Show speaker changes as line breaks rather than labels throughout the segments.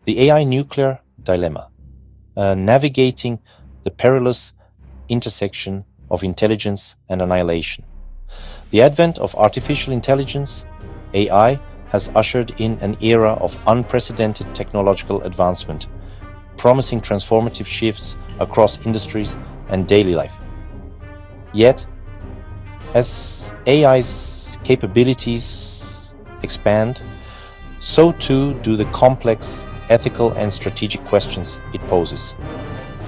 The AI nuclear dilemma, navigating the perilous intersection of intelligence and annihilation. The advent of artificial intelligence, AI, has ushered in an era of unprecedented technological advancement, promising transformative shifts across industries and daily life. Yet, as AI's capabilities expand, so too do the complex ethical and strategic questions it poses,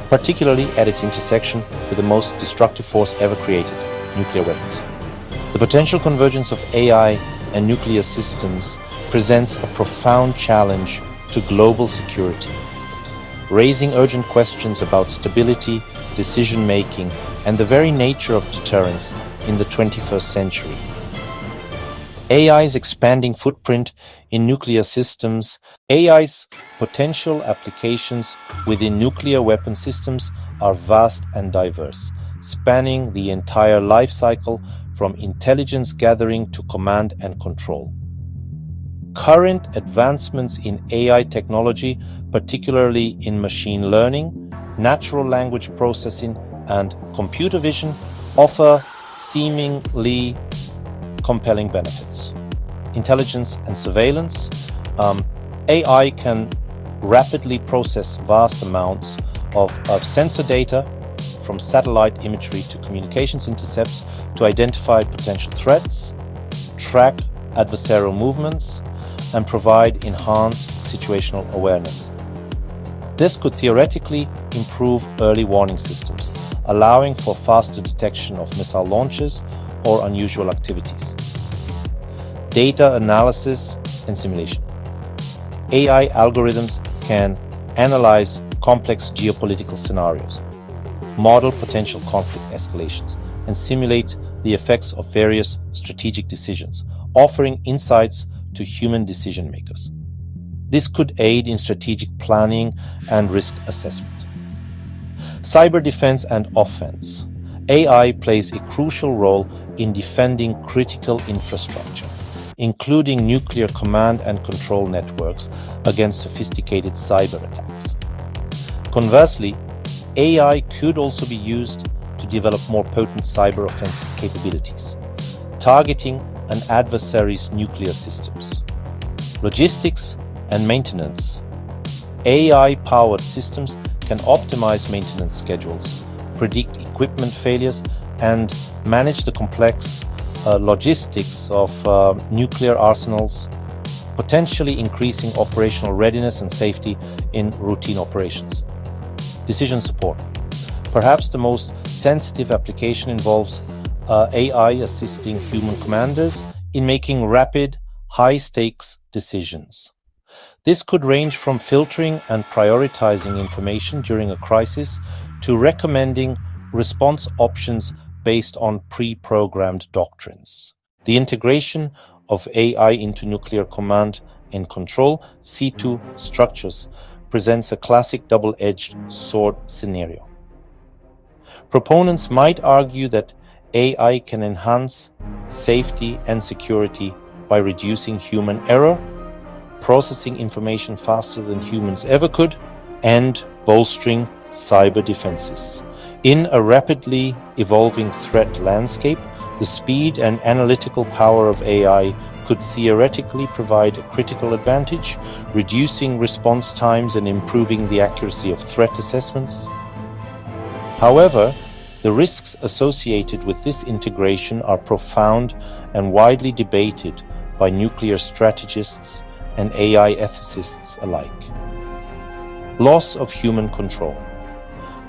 particularly at its intersection with the most destructive force ever created, nuclear weapons. The potential convergence of AI and nuclear systems presents a profound challenge to global security, raising urgent questions about stability, decision-making, and the very nature of deterrence in the 21st century. AI's expanding footprint in nuclear systems, AI's potential applications within nuclear weapon systems are vast and diverse, spanning the entire life cycle from intelligence gathering to command and control. Current advancements in AI technology, particularly in machine learning, natural language processing, and computer vision, offer seemingly compelling benefits. Intelligence and surveillance. AI can rapidly process vast amounts of sensor data, from satellite imagery to communications intercepts, to identify potential threats, track adversarial movements, and provide enhanced situational awareness. This could theoretically improve early warning systems, allowing for faster detection of missile launches or unusual activities. Data analysis and simulation. AI algorithms can analyze complex geopolitical scenarios, model potential conflict escalations, and simulate the effects of various strategic decisions, offering insights to human decision makers. This could aid in strategic planning and risk assessment. Cyber defense and offense. AI plays a crucial role in defending critical infrastructure, including nuclear command and control networks, against sophisticated cyber attacks. Conversely, AI could also be used to develop more potent cyber offensive capabilities, targeting an adversary's nuclear systems. Logistics and maintenance. AI-powered systems can optimize maintenance schedules, predict equipment failures, and manage the complex logistics of nuclear arsenals, potentially increasing operational readiness and safety in routine operations. Decision support. Perhaps the most sensitive application involves AI assisting human commanders in making rapid, high-stakes decisions. This could range from filtering and prioritizing information during a crisis to recommending response options based on pre-programmed doctrines. The integration of AI into nuclear command and control C2 structures presents a classic double-edged sword scenario. Proponents might argue that AI can enhance safety and security by reducing human error, processing information faster than humans ever could, and bolstering cyber defenses. In a rapidly evolving threat landscape, the speed and analytical power of AI could theoretically provide a critical advantage, reducing response times and improving the accuracy of threat assessments. However, the risks associated with this integration are profound and widely debated by nuclear strategists and AI ethicists alike. Loss of human control.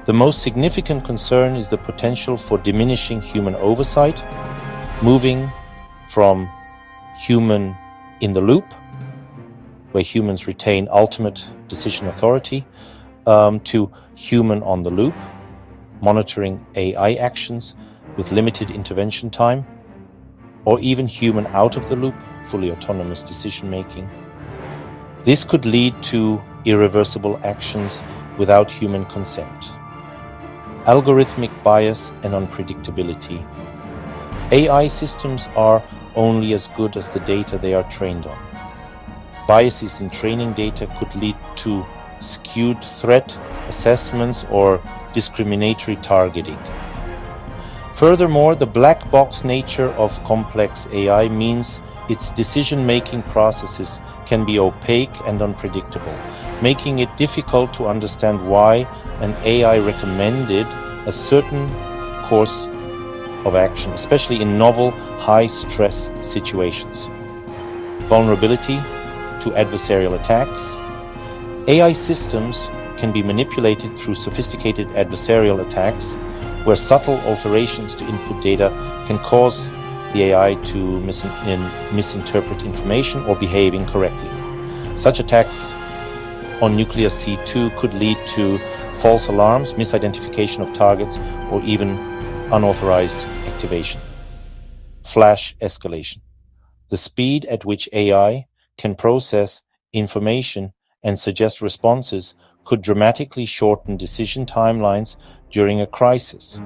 The most significant concern is the potential for diminishing human oversight, moving from human in the loop, where humans retain ultimate decision authority, to human on the loop, monitoring AI actions with limited intervention time, or even human out of the loop, fully autonomous decision making. This could lead to irreversible actions without human consent. Algorithmic bias and unpredictability. AI systems are only as good as the data they are trained on. Biases in training data could lead to skewed threat assessments or discriminatory targeting. Furthermore, the black box nature of complex AI means its decision-making processes can be opaque and unpredictable, making it difficult to understand why an AI recommended a certain course of action, especially in novel, high-stress situations. Vulnerability to adversarial attacks. AI systems can be manipulated through sophisticated adversarial attacks, where subtle alterations to input data can cause the AI to misinterpret information or behave incorrectly. Such attacks on nuclear C2 could lead to false alarms, misidentification of targets, or even unauthorized activation. Flash escalation. The speed at which AI can process information and suggest responses could dramatically shorten decision timelines during a crisis.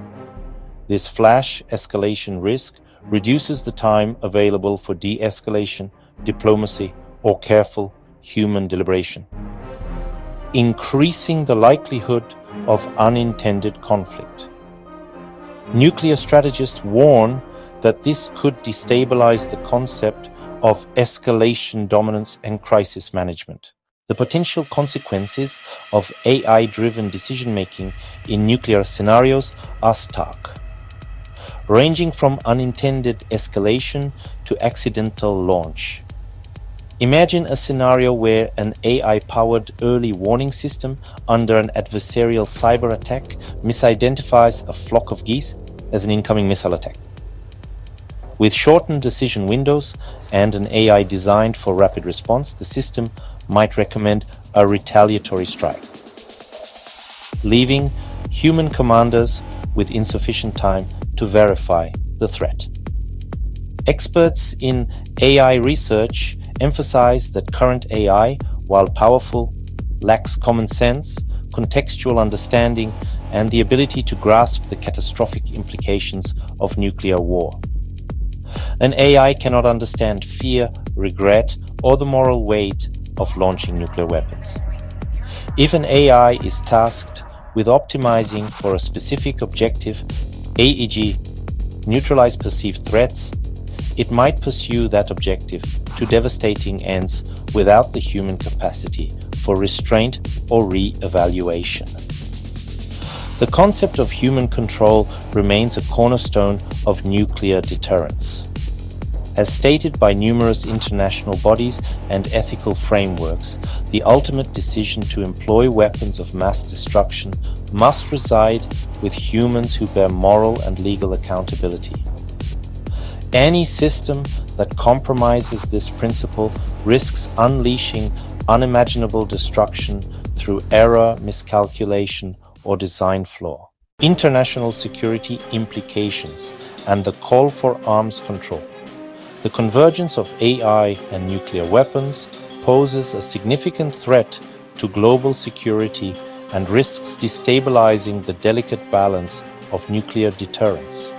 This flash escalation risk reduces the time available for de-escalation, diplomacy, or careful human deliberation, increasing the likelihood of unintended conflict. Nuclear strategists warn that this could destabilize the concept of escalation dominance and crisis management. The potential consequences of AI-driven decision-making in nuclear scenarios are stark, ranging from unintended escalation to accidental launch. Imagine a scenario where an AI-powered early warning system under an adversarial cyber attack misidentifies a flock of geese as an incoming missile attack. With shortened decision windows and an AI designed for rapid response, the system might recommend a retaliatory strike, leaving human commanders with insufficient time to verify the threat. Experts in AI research emphasize that current AI, while powerful, lacks common sense, contextual understanding, and the ability to grasp the catastrophic implications of nuclear war. An AI cannot understand fear, regret, or the moral weight of launching nuclear weapons. If an AI is tasked with optimizing for a specific objective, e.g., neutralize perceived threats, it might pursue that objective to devastating ends without the human capacity for restraint or re-evaluation. The concept of human control remains a cornerstone of nuclear deterrence. As stated by numerous international bodies and ethical frameworks, the ultimate decision to employ weapons of mass destruction must reside with humans who bear moral and legal accountability. Any system that compromises this principle risks unleashing unimaginable destruction through error, miscalculation, or design flaw. International security implications and the call for arms control. The convergence of AI and nuclear weapons poses a significant threat to global security and risks destabilizing the delicate balance of nuclear deterrence.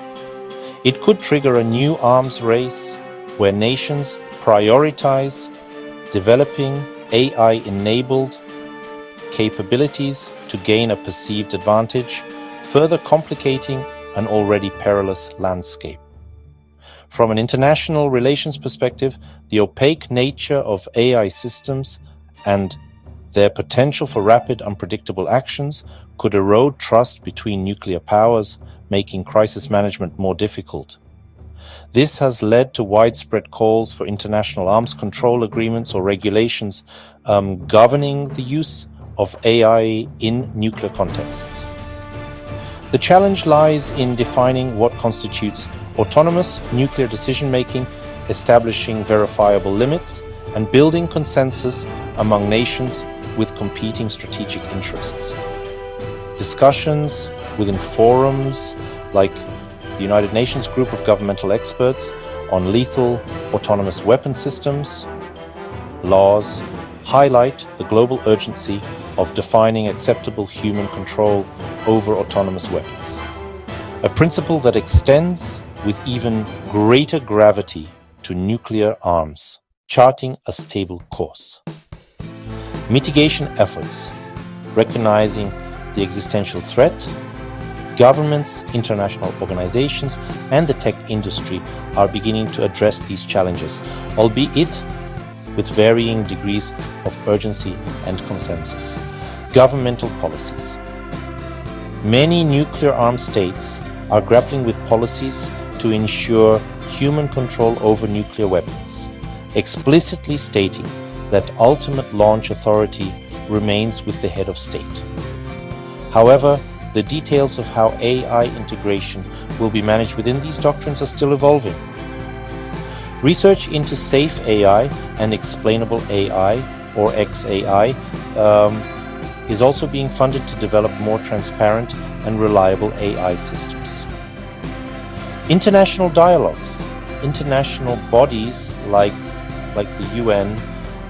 It could trigger a new arms race where nations prioritize developing AI-enabled capabilities to gain a perceived advantage, further complicating an already perilous landscape. From an international relations perspective, the opaque nature of AI systems and their potential for rapid, unpredictable actions could erode trust between nuclear powers, making crisis management more difficult. This has led to widespread calls for international arms control agreements or regulations governing the use of AI in nuclear contexts. The challenge lies in defining what constitutes autonomous nuclear decision-making, establishing verifiable limits, and building consensus among nations with competing strategic interests. Discussions within forums like the United Nations Group of Governmental Experts on Lethal Autonomous Weapon Systems laws highlight the global urgency of defining acceptable human control over autonomous weapons, a principle that extends with even greater gravity to nuclear arms. charting a stable course. Mitigation efforts, recognizing the existential threat. Governments, international organizations, and the tech industry are beginning to address these challenges, albeit with varying degrees of urgency and consensus. Governmental policies. Many nuclear-armed states are grappling with policies to ensure human control over nuclear weapons, explicitly stating that ultimate launch authority remains with the head of state. However, the details of how AI integration will be managed within these doctrines are still evolving. Research into safe AI and explainable AI, or XAI, is also being funded to develop more transparent and reliable AI systems. International dialogues. International bodies like the UN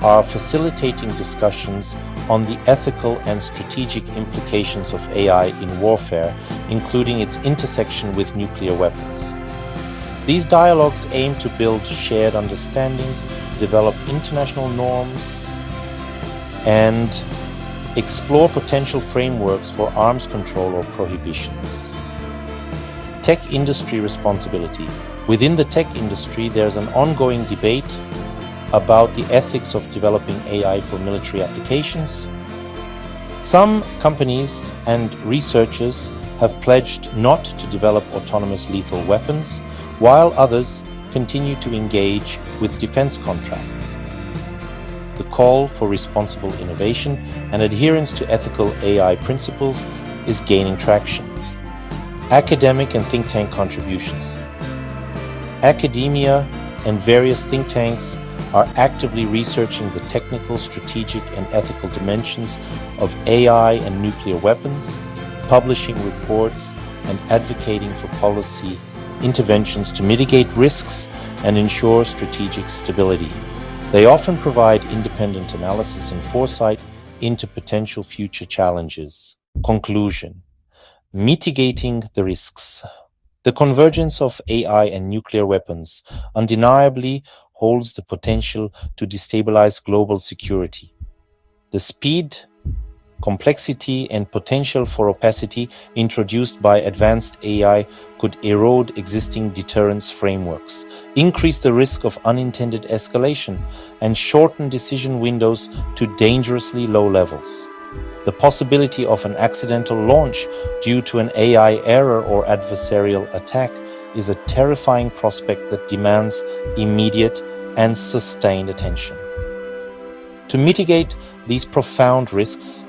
are facilitating discussions on the ethical and strategic implications of AI in warfare, including its intersection with nuclear weapons. These dialogues aim to build shared understandings, develop international norms, and explore potential frameworks for arms control or prohibitions. Tech industry responsibility. Within the tech industry, there's an ongoing debate about the ethics of developing AI for military applications. Some companies and researchers have pledged not to develop autonomous lethal weapons, while others continue to engage with defense contracts. The call for responsible innovation and adherence to ethical AI principles is gaining traction. Academic and think tank contributions. Academia and various think tanks are actively researching the technical, strategic, and ethical dimensions of AI and nuclear weapons, publishing reports, and advocating for policy interventions to mitigate risks and ensure strategic stability. They often provide independent analysis and foresight into potential future challenges. Conclusion: mitigating the risks. The convergence of AI and nuclear weapons undeniably holds the potential to destabilize global security. The speed, complexity, and potential for opacity introduced by advanced AI could erode existing deterrence frameworks, increase the risk of unintended escalation, and shorten decision windows to dangerously low levels. The possibility of an accidental launch due to an AI error or adversarial attack is a terrifying prospect that demands immediate and sustained attention. To mitigate these profound risks,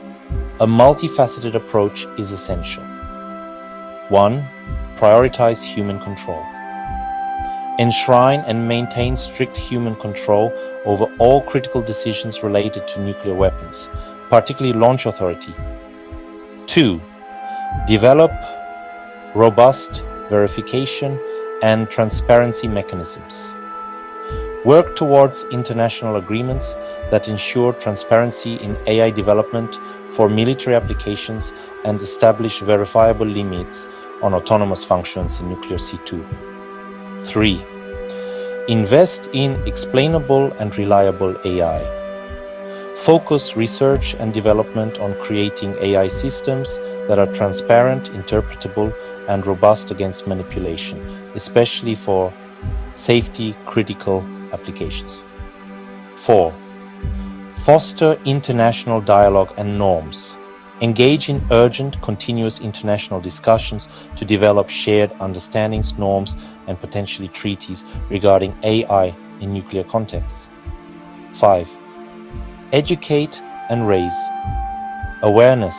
a multifaceted approach is essential. 1. Prioritize human control. Enshrine and maintain strict human control over all critical decisions related to nuclear weapons, particularly launch authority. 2. Develop robust verification and transparency mechanisms. Work towards international agreements that ensure transparency in AI development for military applications and establish verifiable limits on autonomous functions in nuclear C2. 3. Invest in explainable and reliable AI. Focus research and development on creating AI systems that are transparent, interpretable, and robust against manipulation, especially for safety-critical applications. 4. Foster international dialogue and norms. Engage in urgent, continuous international discussions to develop shared understandings, norms, and potentially treaties regarding AI in nuclear contexts. 5. Educate and raise awareness.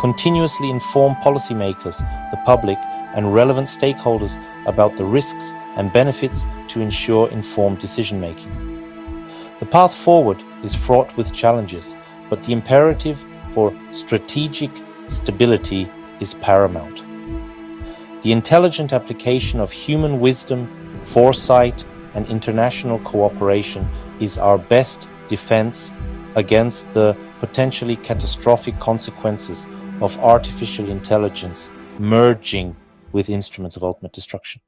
Continuously inform policymakers, the public, and relevant stakeholders about the risks and benefits to ensure informed decision-making. The path forward is fraught with challenges, but the imperative for strategic stability is paramount. The intelligent application of human wisdom, foresight, and international cooperation is our best defense against the potentially catastrophic consequences of artificial intelligence merging with instruments of ultimate destruction.